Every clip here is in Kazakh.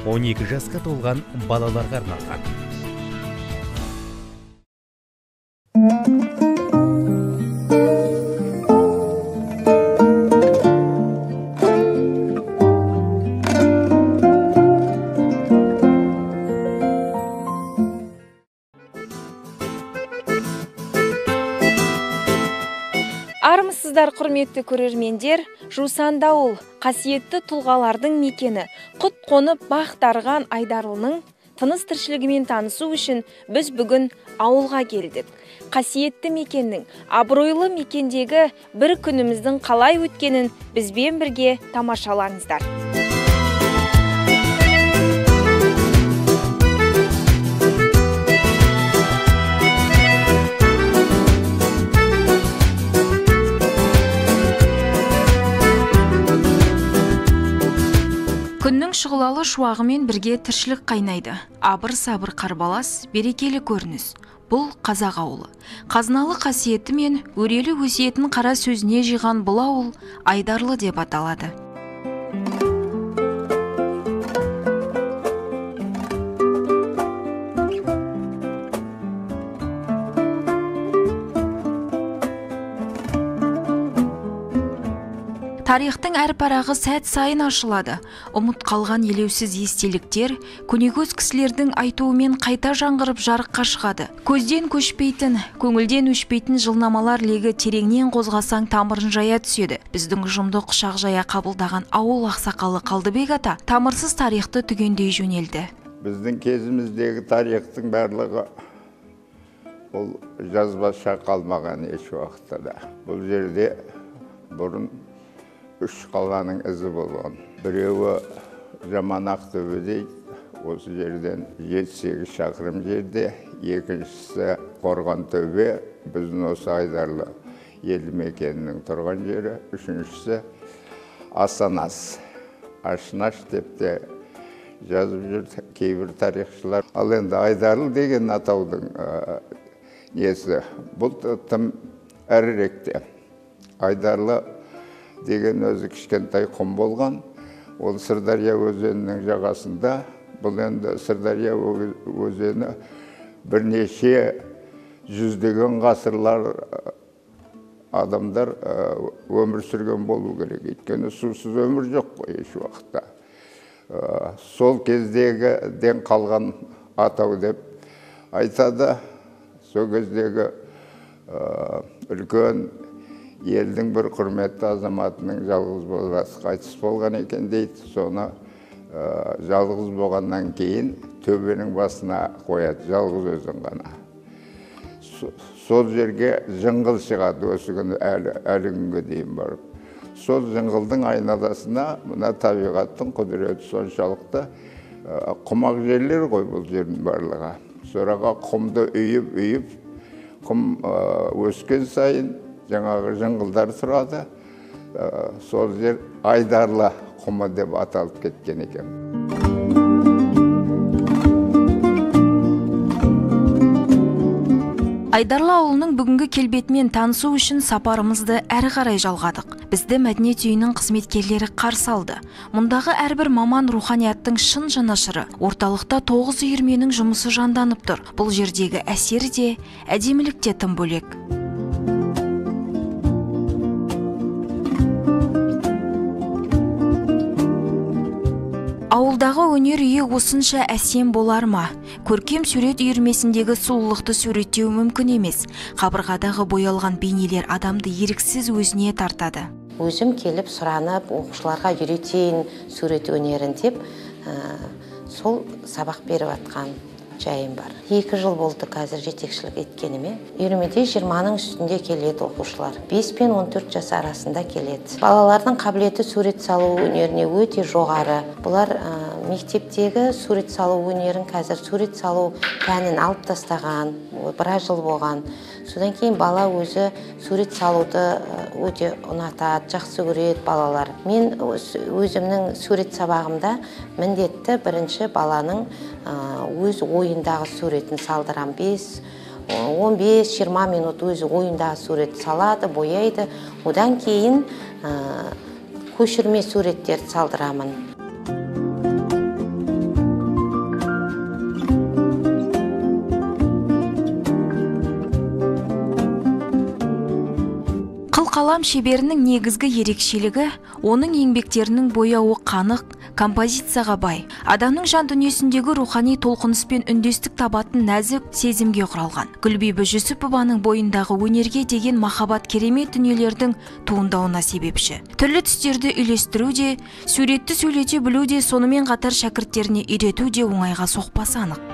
12 жасқа толған балаларға арналған. Армысыздар, құрметті көрермендер. Жусанды ауыл қасиетті тұлғалардың мекені, құт қонып бақ дарыған Айдарлының тыныс тіршілігімен танысу үшін біз бүгін ауылға келдік. Қасиетті мекеннің, абыройлы мекендегі бір күніміздің қалай өткенін бізбен бірге тамашалаңыздар. Күннің шұғылалы шуағымен бірге тіршілік қайнайды. Абыр-сабыр қарбалас, берекелі көрініс. Бұл қазақ ауылы. Қазыналы қасиеті мен өрелі өсиетін қара сөзіне жиған бұл ауыл Айдарлы деп аталады. Тарихтың әр парағы сәт сайын ашылады. Ұмыт қалған елеусіз естеліктер, көнекөз кісілердің айтуымен қайта жаңғырып жарыққа шығады. Көзден көшпейтін, көңілден өшпейтін жылнамалар легі тереңнен қозғасаң тамырын жая түседі. Біздің ұжымды құшақ жая қабылдаған ауыл ақсақалы Қалдыбек ата тамырсыз тарихты түгендей жөнелді. Біздің кезіміздегі тарихтың барлығы бұл жазбаша қалмаған еш уақытта да. Бұл жерде бұрын үш қаланың ізі болған. Біреуі Жаман Ақтөбеде, осы жерден 7-8 шақырым жерде. Екіншісі Қорғантөбе, біздің осы Айдарлы елді мекенінің тұрған жері. Үшіншісі Асанас, Ашнаш деп те жазып жүр кейбір тарихшылар. Ал енді Айдарлы деген атаудың несі, бұл тым әріректе. Айдарлы деген өзі кішкентай құм болған. Ол Сырдария өзенінің жағасында. Бұл енді Сырдария өзені бірнеше жүздеген ғасырлар адамдар өмір сүрген болу керек. Өйткені сусыз өмір жоқ қой еш уақытта. Сол кездегіден қалған атау деп айтады. Сол кездегі үлкен елдің бір құрметті азаматының жалғыз баласы қайтыс болған екен дейді. Соны жалғыз болғаннан кейін төбенің басына қояды, жалғыз өзін ғана. Сол жерге жыңғыл шығады, осы күні әлі күнге дейін барып. Сол жыңғылдың айналасына мына табиғаттың құдіреті соншалықты құмақ жерлер ғой бұл жердің барлығы. Сораға құмды үйіп, құм өскен сайын жаңағы жыңғылдар тұрады. Сол жер Айдарлы құмы деп аталып кеткен екен. Айдарлы ауылының бүгінгі келбетімен танысу үшін сапарымызды әрі қарай жалғадық. Бізді мәдениет үйінің қызметкерлері қарсы алды. Мұндағы әрбір маман руханияттың шын жанашыры. Орталықта 9 үйірменің жұмысы жанданып тұр. Бұл жердегі әсер де, әдемілік те тым бөлек. Ауылдағы өнер үйі осынша әсем болар ма? Көркем сурет үйірмесіндегі сұлулықты суреттеу мүмкін емес. Қабырғадағы боялған бейнелер адамды еріксіз өзіне тартады. Өзім келіп сұранып, оқушыларға үйретейін сурет өнерін деп, сол сабақ беріп атқан жайым бар. 2 жыл болды қазір жетекшілік еткеніме. Үйірмеде 20-ның үстінде келеді оқушылар. 5 пен 14 жас арасында келеді. Балалардың қабілеті сурет салу өнеріне өте жоғары. Бұлар мектептегі сурет салу өнерін қазір сурет салу пәнін алып тастаған, біраз жыл болған. Содан кейін бала өзі сурет салуды өте ұнатады, жақсы көреді балалар. Мен өзімнің сурет сабағымда міндетті бірінші баланың өз ойындағы суретін салдырам. 15-20 минут өзі ойындағы сурет салады, бояйды. Одан кейін көшірме суреттер салдырамын. қалам шеберінің негізгі ерекшелігі оның еңбектерінің бояуы қанық, композицияға бай, адамның жан дүниесіндегі рухани толқыныспен үндестік табатын нәзік сезімге құралған. Гүлбибі Жүсіпованың бойындағы өнерге деген махаббат керемет дүниелердің туындауына себепші. Түрлі түстерді үйлестіру де, суретті сөйлете білу де, сонымен қатар шәкірттеріне үйрету де оңайға соқпасы анық.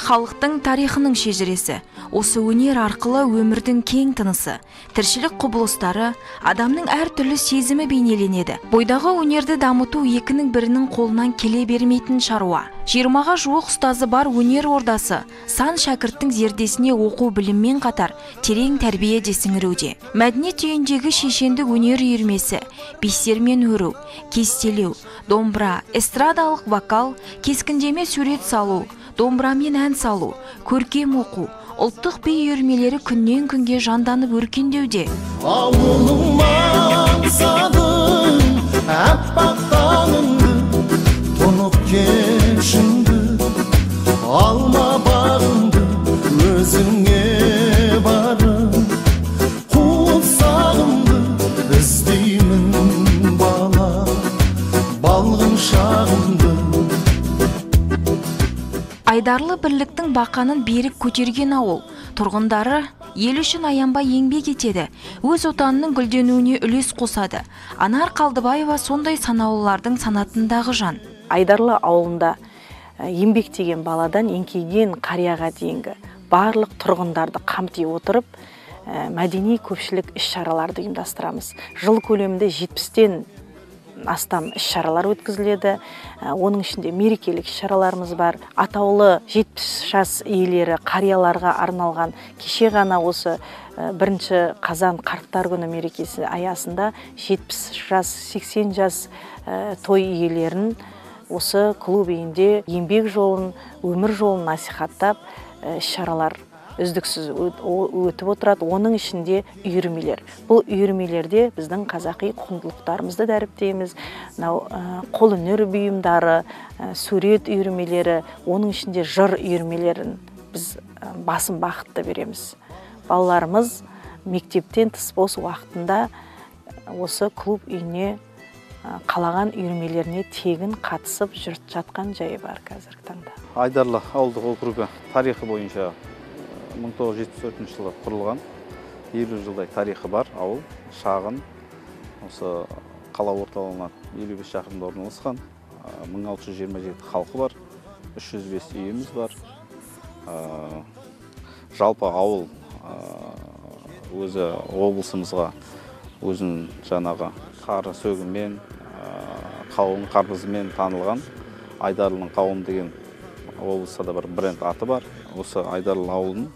Халықтың тарихының шежіресі. Осы өнер арқылы өмірдің кең тынысы, тіршілік құбылыстары, адамның әртүрлі сезімі бейнеленеді. Бойдағы өнерді дамыту екінің бірінің қолынан келе бермейтін шаруа. 20-ға жуық ұстазы бар өнер ордасы сан шәкірттің зердесіне оқу біліммен қатар терең тәрбие де сіңіруде. Мәдениет үйіндегі шешендік өнер үйірмесі, бисермен өру, кестелеу, домбыра, эстрадалық вокал, кескіндеме сурет салу, домбырамен ән салу, көркем оқу, ұлттық би үйірмелері күннен күнге жанданып өркендеуде. Ауылың маңсадың, әппақ таңыңды, тұнық кешіңді, алма бағыңды, өзіңе барып, қуып сағымды, іздеймін бала, балғын шағымды. Айдарлы бірліктің бақанын берік көтерген ауыл. Тұрғындары ел үшін аянбай еңбек етеді. Өз отанының гүлденуіне үлес қосады. Анар Қалдыбаева сондай санаулылардың санатындағы жан. Айдарлы ауылында еңбектеген баладан еңкейген қарияға дейінгі барлық тұрғындарды қамти отырып, мәдени көпшілік іс-шараларды ұйымдастырамыз. Жыл көлемінде 70-тен астам іс-шаралар өткізіледі. Оның ішінде мерекелік іс-шараларымыз бар. Атаулы 70 жас иелері қарияларға арналған кеше ғана осы 1 қазан қарттар күні мерекесі аясында 70 жас, 80 жас той иелерін осы клуб үйінде еңбек жолын, өмір жолын насихаттап іс-шаралар үздіксіз өтіп отырады. Оның ішінде үйірмелер. Бұл үйірмелерде біздің қазақи құндылықтарымызды дәріптейміз. Қолөнер бұйымдары, сурет үйірмелері, оның ішінде жыр үйірмелерін біз басым бағытты береміз. Балаларымыз мектептен тыс бос уақытында осы клуб үйіне қалаған үйірмелеріне тегін қатысып жүріп жатқан жайы бар қазіргі таңда. Айдарлы ауылдық округі тарихы бойынша 1974 жылы құрылған, 50 жылдай тарихы бар ауыл, шағын, осы қала орталығынан 55 шақырымда орналасқан, 1627 халқы бар, 305 үйіміз бар. Жалпы ауыл өзі облысымызға өзінің жаңағы қары сөгімен, қауын қарбызымен танылған. Айдарлының қауын деген облыста да бір бренд аты бар. Осы Айдарлы ауылын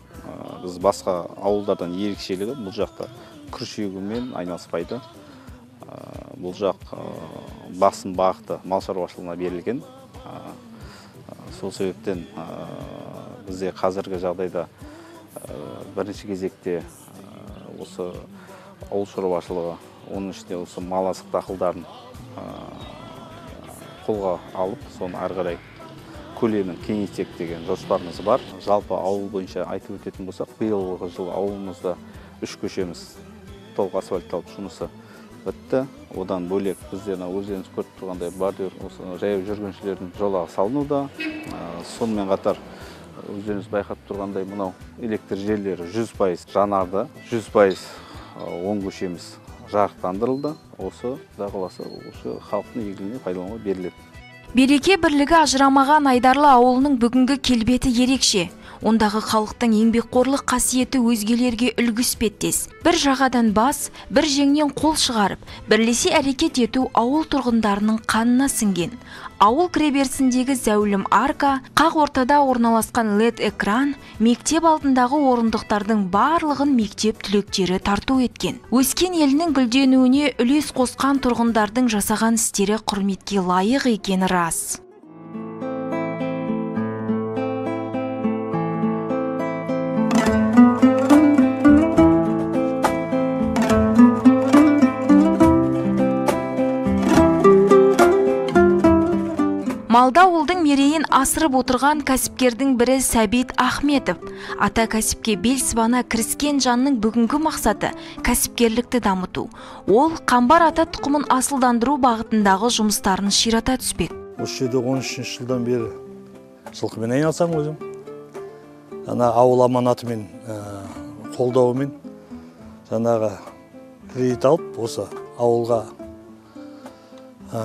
біз басқа ауылдардан ерекшелігі бұл жақта күріш егумен айналыспайды. Бұл жақ басым бағыты мал шаруашылығына берілген. Сол себептен бізде қазіргі жағдайда бірінші кезекте осы ауыл шаруашылығы, оның ішінде осы мал азық дақылдарын қолға алып, соны ары қарай көлемін кеңейтсек деген жоспарымыз бар. Жалпы ауыл бойынша айтып өтетін болсақ, биылғы жылы ауылымызда 3 көшеміз толық асфальтталып жұмысы бітті. Одан бөлек бізде өздеріңіз көріп тұрғандай бордюр, жаяу жүргіншілердің жолағы салынуда. Сонымен қатар өздеріңіз байқап тұрғандай мынау электр желілері 100% жанарды, 100% оң көшеміз жарықтандырылды. Осы құдай қаласа халықтың игілігіне пайдалануға беріледі. Береке бірлігі ажырамаған Айдарлы ауылының бүгінгі келбеті ерекше. Ондағы халықтың еңбекқорлық қасиеті өзгелерге үлгі іспеттес. Бір жағадан бас, бір жеңнен қол шығарып, бірлесе әрекет ету ауыл тұрғындарының қанына сіңген. Ауыл кіреберісіндегі зәулім арка, қақ ортада орналасқан LED экран, мектеп алдындағы орындықтардың барлығын мектеп түлектері тарту еткен. Өскен елінің гүлденуіне үлес қосқан тұрғындардың жасаған істері құрметке лайық екені рас. немерейін асырып отырған кәсіпкердің бірі Сәбит Ахметов. Ата кәсіпке бел сыбана кіріскен жанның бүгінгі мақсаты кәсіпкерлікті дамыту. Ол қамбар ата тұқымын асылдандыру бағытындағы жұмыстарын ширата түспек. Осы жерде 13 жылдан бері жылқымен айналсам өзім. Жаңа ауыл аманатымен қолдауымен жаңағы кредит алып, осы ауылға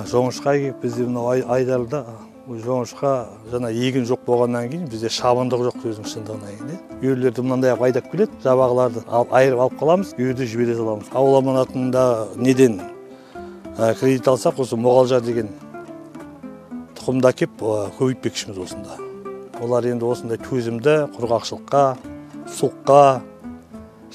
жоңышқа келіп, бізде мынау айдарда жоңышқа жаңа егін жоқ болғаннан кейін бізде шабындық жоқ өзінің шындығынан кейін. Үйірлерді мынандай айдап келеді, жабағыларды айырып алып қаламыз, үйірді жібере саламыз. Ауыл аманатында неден кредит алсақ, осы Мұғалжар деген тұқымда кеп көбейтпекшіміз осында. Олар енді осындай төзімді, құрғақшылыққа, суыққа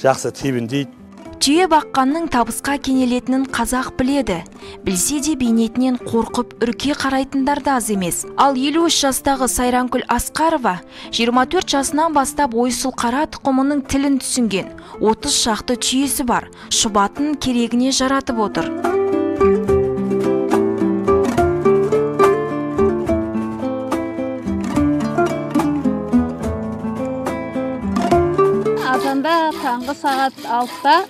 жақсы тебіндейді. Түйе баққанның табысқа кенелетінін қазақ біледі. Білсе де бейнетінен қорқып үрке қарайтындар да аз емес. Ал 53 жастағы Сайранкүл Асқарова 24 жасынан бастап ойсыл қара тұқымының тілін түсінген. 30 шақты түйесі бар. Шұбатын керегіне жаратып отыр. Азанда таңғы сағат 6-та,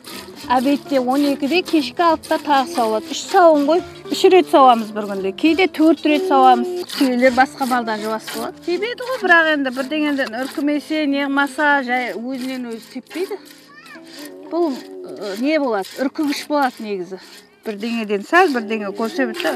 әбетте 12-де, кешкі 6-та тағы сауылады. 3 сауын ғой, 3 рет сауамыз бір күнде. Кейде 4 рет сауамыз. Түйелер басқа балдан жуас болады. Тебеді ғой, бірақ енді бірдеңеден үркімесе, неғмаса, жай өзінен өзі теппейді. Бұл не болады? Үркігіш болады негізі. Бірдеңеден сәл, бірдеңе көрсе бітті,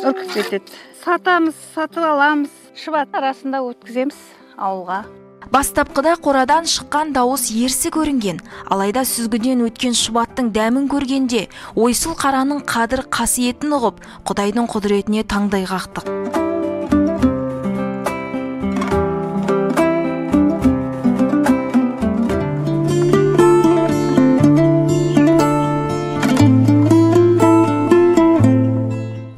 үркіп кетеді. Сатамыз, сатып аламыз. Шыбат арасында өткіземіз ауылға. Бастапқыда қорадан шыққан дауыс ерсі көрінген, алайда сүзгіден өткен шұбаттың дәмін көргенде, ойсыл қараның қадір қасиетін ұғып, Құдайдың құдіретіне таңдай қақтық.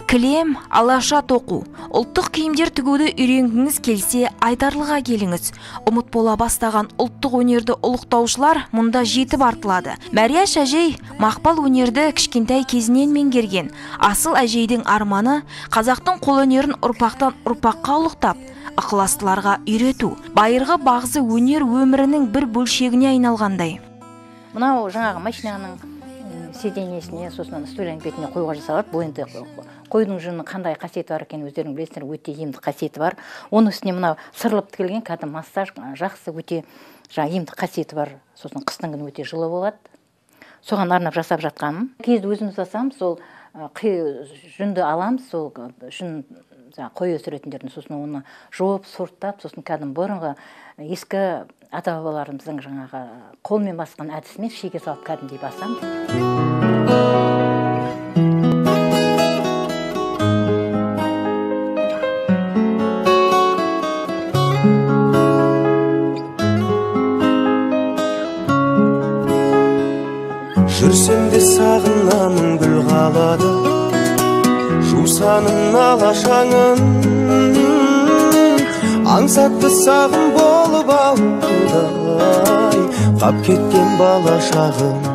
Кілем, алаша тоқу, ұлттық киімдер тігуді үйренгіңіз келсе, Айдарлыға келіңіз. Ұмыт бола бастаған ұлттық өнерді ұлықтаушылар мұнда жетіп артылады. Мәрияш әжей мақпал өнерді кішкентай кезінен меңгерген. Асыл әжейдің арманы қазақтың қолөнерін ұрпақтан ұрпаққа ұлықтап, ықыластыларға үйрету. Байырғы бағзы өнер өмірінің бір бөлшегіне айналғандай. Мынау жаңағы машинаның сиденьесіне, сосын стульяның бетіне қойға жасалады. Бұл енді қойдың жүнінің қандай қасиеті бар екен, өздерің білесіздер, өте емді қасиеті бар. Оның үстіне мынау сырылып тігілген кәдімгі массаж жақсы, өте емді қасиеті бар. Сосын қыстың күні өте жылы болады. Соған арнап жасап жатқаным. Кезді өзіміз жасамыз, сол жүнді аламыз, сол жүн қой өсіретіндердің, сосын оны жуып, сұрттап, сосын кәдімгі бұрынғы ескі ата-бабаларымыздың жаңағы қолмен басқан әдісімен шеге салып кәдімгідей басамыз. Жүрсем де сағынамын гүл қалады, жусанын алашаңын, аңсатты сағым болып ауылдай, қап кеткен бала шағым.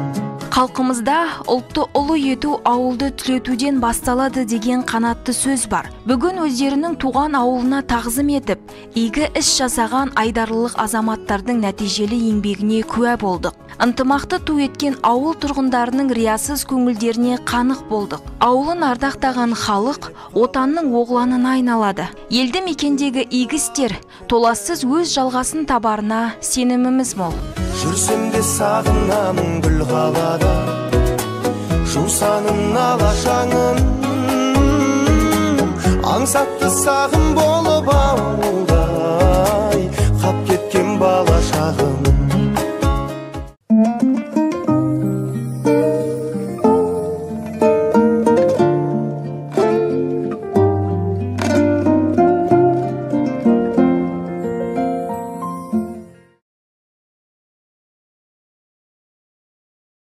Халқымызда ұлтты ұлы ету ауылды түлетуден басталады деген қанатты сөз бар. Бүгін өздерінің туған ауылына тағзым етіп, игі іс жасаған айдарлылық азаматтардың нәтижелі еңбегіне куә болдық. Ынтымақты ту еткен ауыл тұрғындарының риясыз көңілдеріне қанық болдық. Ауылын ардақтаған халық отанның оғланына айналады. Елді мекендегі игі істер толассыз өз жалғасын табарына сеніміміз мол. Жүрсем де сағынамын гүл қалады, жусанын алашаңын, аңсатты сағым болып ауыл